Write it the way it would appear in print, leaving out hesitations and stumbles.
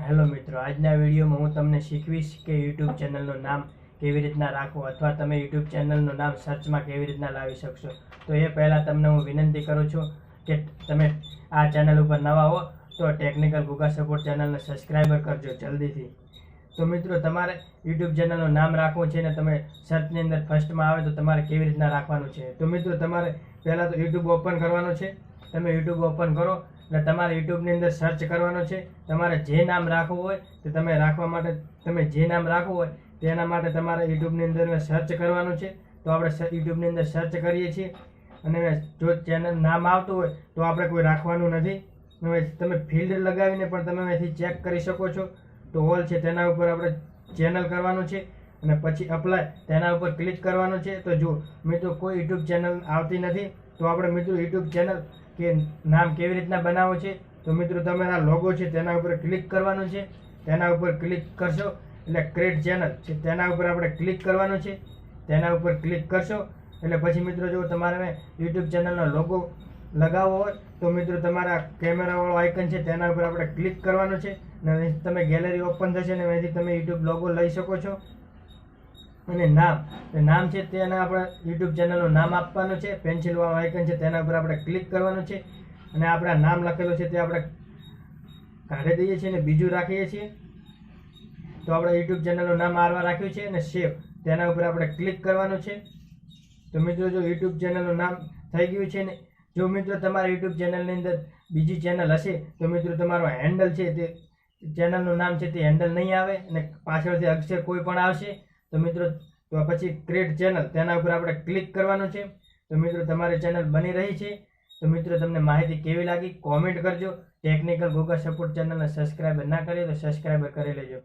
Hello મિત્રો, આજના વિડીયોમાં હું તમને શીખવીશ કે યુટ્યુબ ચેનલનું નામ કેવી રીતના રાખવું અથવા તમે યુટ્યુબ ચેનલનું નામ સર્ચમાં કેવી રીતના લાવી શકશો. તો એ પહેલાં તમને હું વિનંતી કરું છું કે તમે આ ચેનલ ઉપર નવા હો તો ટેકનિકલ ગૂગલ સપોર્ટ ચેનલને સબસ્ક્રાઈબર કરજો જલ્દીથી. તો મિત્રો, તમારે યુટ્યુબ ચેનલનું નામ રાખવું છે ને તમે સર્ચની અંદર ફર્સ્ટમાં આવે તો તમારે કેવી રીતના રાખવાનું છે. તો મિત્રો, તમારે પહેલાં તો યુટ્યુબ ઓપન કરવાનું છે. તમે યુટ્યુબ ઓપન કરો એટલે તમારે યુટ્યુબની અંદર સર્ચ કરવાનું છે. તમારે જે નામ રાખવું હોય તે તમે રાખવા માટે તમે જે નામ રાખવું હોય તેના માટે તમારે યુટ્યુબની અંદર સર્ચ કરવાનું છે. તો આપણે યુટ્યુબની અંદર સર્ચ કરીએ છીએ અને જો ચેનલ નામ આવતું હોય તો આપણે કોઈ રાખવાનું નથી. તમે ફિલ્ડ લગાવીને પણ તમે અહીંથી ચેક કરી શકો છો. તો ઓલ છે તેના ઉપર આપણે ચેનલ કરવાનું છે અને પછી અપ્લાય તેના ઉપર ક્લિક કરવાનું છે. તો જો મિત્રો કોઈ યુટ્યુબ ચેનલ આવતી નથી તો આપણે મિત્રો યુટ્યુબ ચેનલ કે નામ કેવી રીતના બનાવવું છે. તો મિત્રો, તમારા લોગો છે તેના ઉપર ક્લિક કરવાનું છે. તેના ઉપર ક્લિક કરશો એટલે ક્રિએટ ચેનલ છે તેના ઉપર આપણે ક્લિક કરવાનું છે. તેના ઉપર ક્લિક કરશો એટલે પછી મિત્રો, જો તમારે યુટ્યુબ ચેનલનો લોગો લગાવવો હોય તો મિત્રો તમારા કેમેરાવાળો આઇકન છે તેના ઉપર આપણે ક્લિક કરવાનું છે અને તમે ગેલેરી ઓપન થશે ને અહીંથી તમે યુટ્યુબ લોગો લઈ શકો છો. અને નામ છે તેના આપણે યુટ્યુબ ચેનલનું નામ આપવાનું છે. પેન્સિલવાળો આઇકન છે તેના ઉપર આપણે ક્લિક કરવાનું છે અને આપણા નામ લખેલું છે તે આપણે કાઢી દઈએ છીએ અને બીજું રાખીએ છીએ. તો આપણે યુટ્યુબ ચેનલનું નામ આરવા રાખ્યું છે અને સેવ તેના ઉપર આપણે ક્લિક કરવાનું છે. તો મિત્રો, જો યુટ્યુબ ચેનલનું નામ થઈ ગયું છે ને જો મિત્રો તમારા યુટ્યુબ ચેનલની અંદર બીજી ચેનલ હશે તો મિત્રો તમારો હેન્ડલ છે તે ચેનલનું નામ છે તે હેન્ડલ નહીં આવે અને પાછળથી અક્ષર કોઈ પણ આવશે તો મિત્રો તો પછી ક્રિએટ ચેનલ તેના ઉપર આપણે ક્લિક કરવાનું છે. તો મિત્રો, તમારી ચેનલ બની રહી છે. તો મિત્રો, તમને માહિતી કેવી લાગી કોમેન્ટ કરજો. ટેકનિકલ ગૂગલ સપોર્ટ ચેનલને સબસ્ક્રાઈબર ના કરી તો સબસ્ક્રાઈબર કરી લેજો.